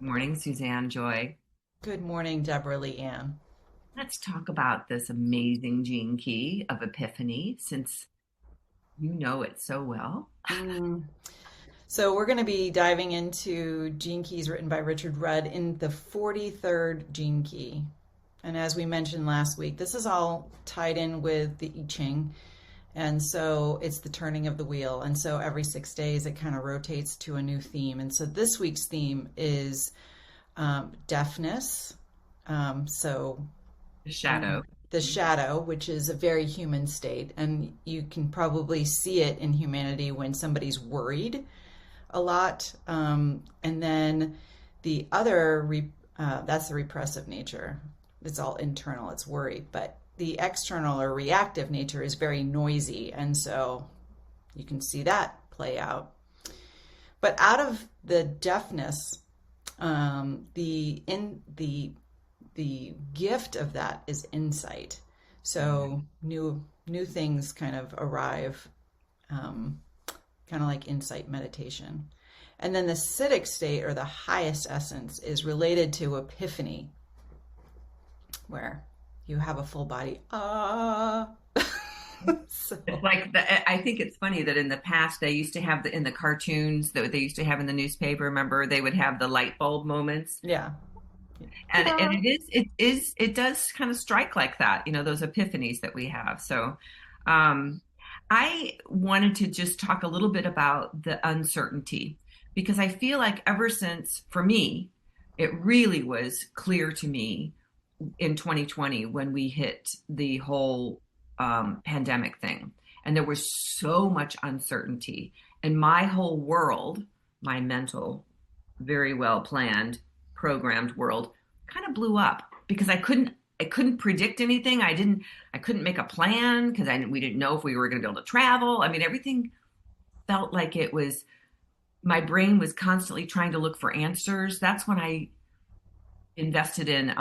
Morning, Suzanne Joy. Good morning, Deborah, LeeAnn. Let's talk about this amazing gene key of Epiphany since you know it so well. Mm. So we're going to be diving into Gene Keys written by Richard Rudd in the 43rd Gene Key. And as we mentioned last week, this is all tied in with the I Ching. And so it's the turning of the wheel. And so every 6 days, it kind of rotates to a new theme. And so this week's theme is deafness. So The um, shadow. the shadow, which is a very human state. And you can probably see it in humanity when somebody's worried a lot. And then the other, that's the repressive nature. It's all internal, it's worry. But the external or reactive nature is very noisy. And so you can see that play out. But out of the deafness, the gift of that is insight. So new things kind of arrive, kind of like insight meditation. And then the citic state or the highest essence is related to epiphany, where you have a full body. Ah. So, It's like I think it's funny that in the past they used to have in the cartoons that they used to have in the newspaper. Remember, they would have the light bulb moments, yeah. and Ta-da. it does kind of strike like that. Those epiphanies that we have. So, um, I wanted to just talk a little bit about the uncertainty because I feel like ever since, for me, it really was clear to me in 2020 when we hit the whole pandemic thing. And there was so much uncertainty. And my whole world, my mental, very well planned, programmed world kind of blew up because I couldn't predict anything. I couldn't make a plan because we didn't know if we were going to be able to travel. I mean, everything felt like it was my brain was constantly trying to look for answers. That's when I invested in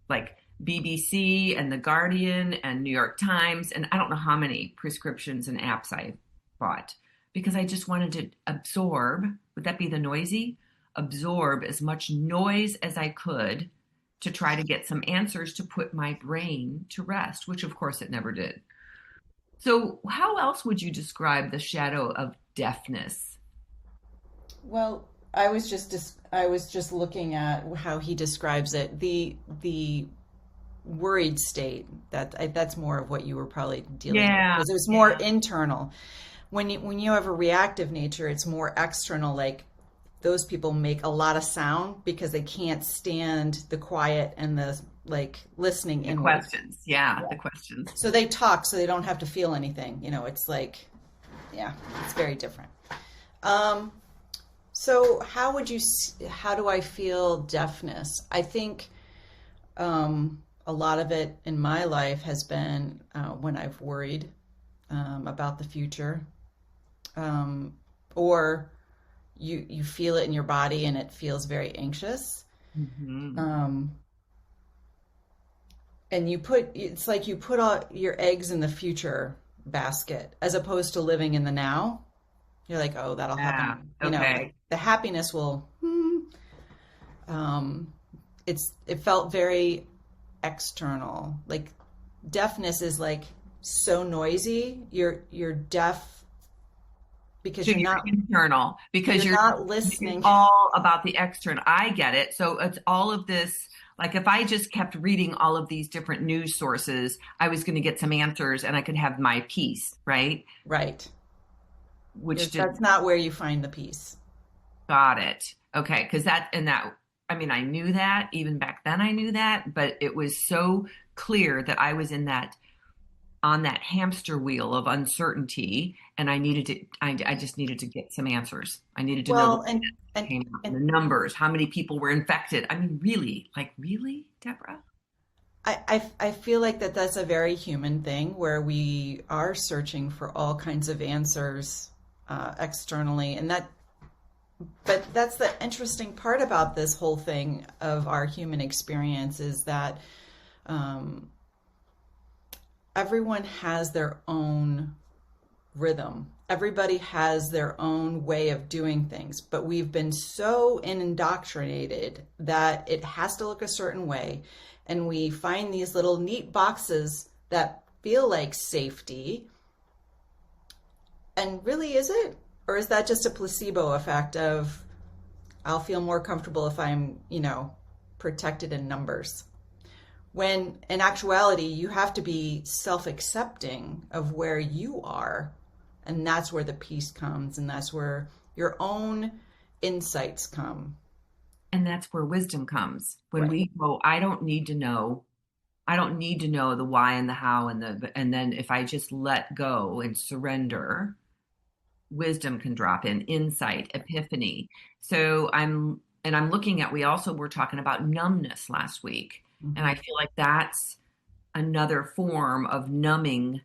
like BBC and The Guardian and New York Times, and I don't know how many prescriptions and apps I bought because I just wanted to absorb. Would that be the noisy? Absorb as much noise as I could to try to get some answers to put my brain to rest, which of course it never did. So, how else would you describe the shadow of deafness? Well, I was just looking at how he describes it. The worried state that's more of what you were probably dealing with Yeah, because it was more yeah. internal. When you have a reactive nature, it's more external. Like those people make a lot of sound because they can't stand the quiet and the like listening The inward. questions. Yeah, Yeah. the questions. So they talk so they don't have to feel anything. It's like, yeah, it's very different. Um, so how do I feel deafness? I think a lot of it in my life has been when I've worried about the future, um, or you feel it in your body and it feels very anxious. Hmm. Um, and it's like you put all your eggs in the future basket as opposed to living in the now. You're like, oh, that'll Yeah. happen. Like Okay. the happiness will. Um, it felt very external. Like deafness is like so noisy. You're deaf because So you're internal because you're you're not it's listening. all about the external. I get it. So it's all of this. Like if I just kept reading all of these different news sources, I was going to get some answers and I could have my peace, right? Right. Which did That's not where you find the peace. got it. Okay, because I mean, I knew that even back then. I knew that, but it was so clear that I was in that on that hamster wheel of uncertainty, and I just needed to get some answers. I needed to know the Well, way that and came out, the and numbers, how many people were infected. I mean, really, like really, Deborah? I feel like that's a very human thing where we are searching for all kinds of answers externally, but that's the interesting part about this whole thing of our human experience is that um, everyone has their own rhythm everybody has their own way of doing things, but we've been so indoctrinated that it has to look a certain way. And we find these little neat boxes that feel like safety. And really, is it? Or is that just a placebo effect of I'll feel more comfortable if I'm, protected in numbers? When in actuality, you have to be self accepting of where you are. And that's where the peace comes, and that's where your own insights come. And that's where wisdom comes. When Right. we go, I don't need to know the why and the how and then if I just let go and surrender, wisdom can drop in, insight, epiphany. So I'm looking at, we also were talking about numbness last week. And Mm-hmm. I feel like that's another form of numbing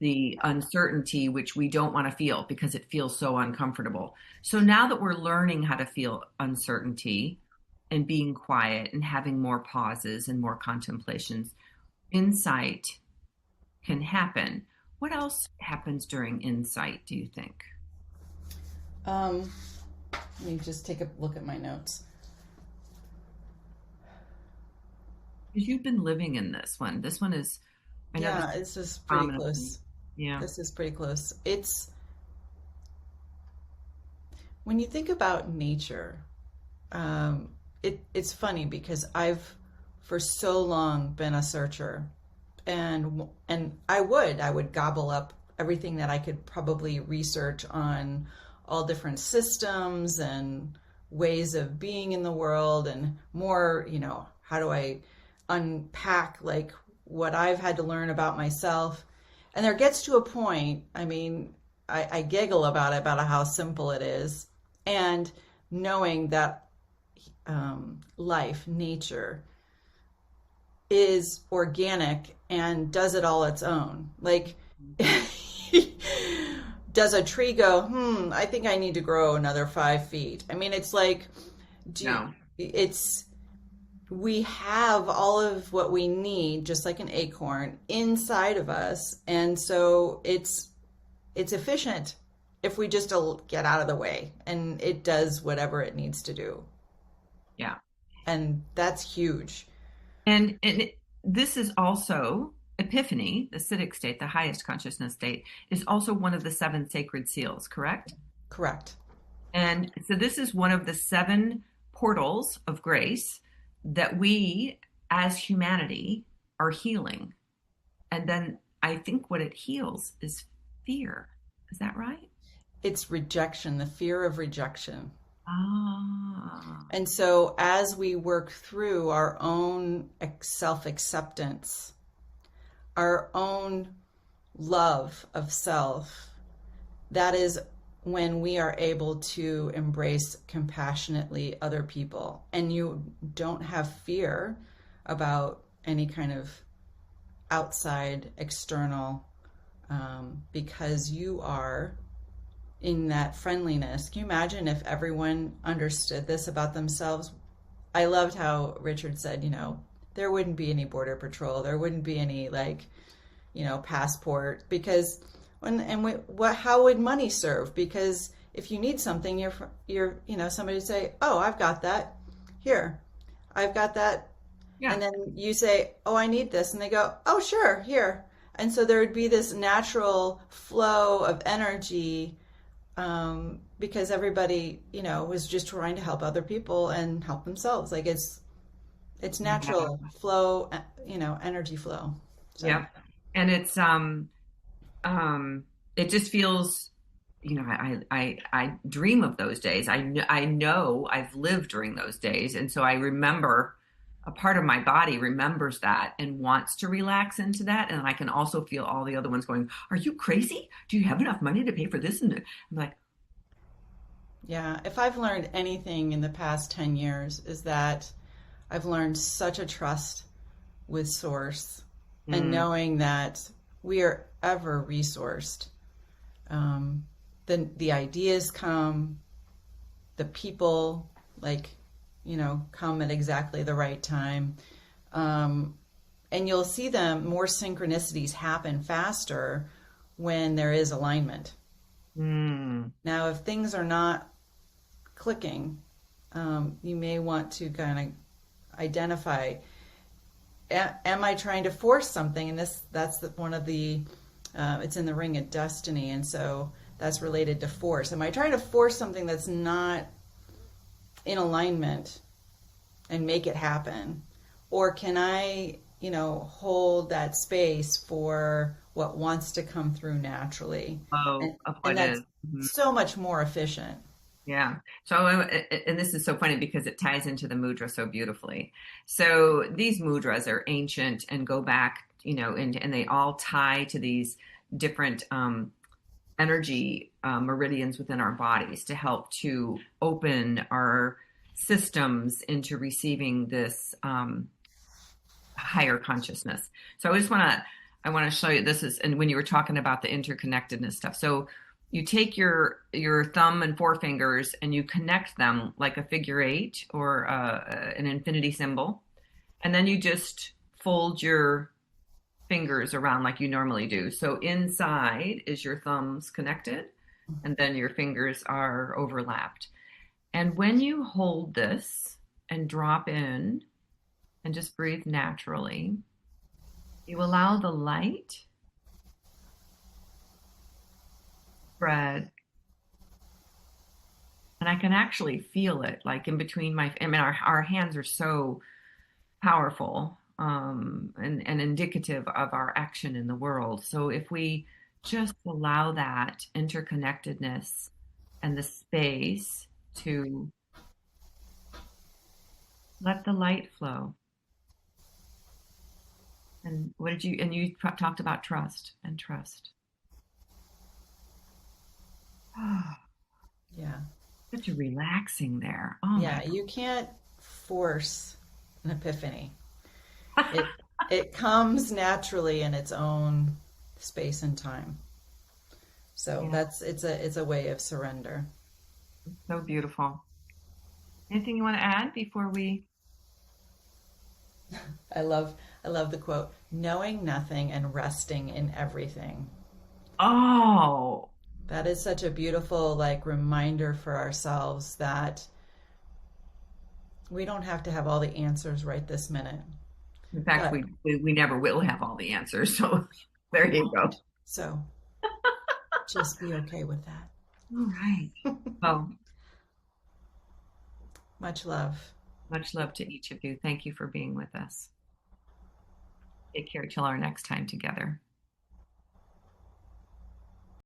the uncertainty, which we don't want to feel because it feels so uncomfortable. So now that we're learning how to feel uncertainty and being quiet and having more pauses and more contemplations, insight can happen. What else happens during insight, do you think? Um, Let me just take a look at my notes. Because you've been living in this one. This one is, I know this Yeah, is this is pretty prominently. close. Yeah. This is pretty close. It's when you think about nature, it's funny because I've for so long been a searcher, and I would gobble up everything that I could probably research on all different systems and ways of being in the world, and more, how do I unpack like what I've had to learn about myself. And there gets to a point, I mean, I giggle about it, about how simple it is. And knowing that life, nature, is organic and does it all its own. Like, does a tree go, I think I need to grow another 5 feet? I mean, it's like, No. it's, we have all of what we need, just like an acorn, inside of us. And so it's efficient if we just get out of the way, and it does whatever it needs to do. Yeah. And that's huge. This is also Epiphany, the Citic state, the highest consciousness state, is also one of the seven sacred seals, correct? Correct. And so this is one of the seven portals of grace that we as humanity are healing. And then I think what it heals is fear. Is that right? It's rejection, the fear of rejection. Ah, And so as we work through our own self acceptance, our own love of self, that is when we are able to embrace compassionately other people. And you don't have fear about any kind of outside, external, because you are in that friendliness. Can you imagine if everyone understood this about themselves? I loved how Richard said, there wouldn't be any border patrol. There wouldn't be any passport, because how would money serve? Because if you need something, somebody would say, "Oh, I've got that. Here, I've got that." yeah, And then you say, "Oh, I need this." And they go, "Oh, sure, here." And so there would be this natural flow of energy, because everybody, was just trying to help other people and help themselves. Like it's yeah, natural flow, energy flow. So yeah. And um, it just feels, I dream of those days. I know I've lived during those days. And so I remember a part of my body remembers that and wants to relax into that. And I can also feel all the other ones going, are you crazy? Do you have enough money to pay for this? And I'm like, yeah, if I've learned anything in the past 10 years is that I've learned such a trust with Source, and mm, knowing that we are ever resourced. The ideas come, the people come at exactly the right time. Um, and you'll see them more synchronicities happen faster when there is alignment. Mm. Now, if things are not clicking, you may want to kind of identify, am I trying to force something? And that's one of the, it's in the Ring of Destiny. And so that's related to force. Am I trying to force something that's not in alignment and make it happen? Or can I, hold that space for what wants to come through naturally? Oh, And, of and what that's is. Mhm. so much more efficient. Yeah. So, and this is so funny because it ties into the mudra so beautifully. So these mudras are ancient and go back, and they all tie to these different energy meridians within our bodies to help to open our systems into receiving this higher consciousness. So I want to show you this is, and when you were talking about the interconnectedness stuff. So you take your thumb and forefingers and you connect them like a figure eight or an infinity symbol, and then you just fold your fingers around like you normally do. So inside is your thumbs connected, and then your fingers are overlapped. And when you hold this and drop in and just breathe naturally, you allow the light spread. And I can actually feel it like in between I mean, our hands are so powerful and indicative of our action in the world. So if we just allow that interconnectedness and the space to let the light flow. And you talked about trust and trust. Yeah. Such a relaxing there. Oh my Yeah. You can't force an epiphany. It it comes naturally in its own space and time. So Yeah, it's a way of surrender. so beautiful. Anything you want to add before we? I love I love the quote, knowing nothing and resting in everything. Oh, That is such a beautiful like reminder for ourselves that we don't have to have all the answers right this minute. in fact, But we never will have all the answers. So there we you won't. go. So just be okay with that. All right. Well, Much love. much love to each of you. Thank you for being with us. Take care till our next time together.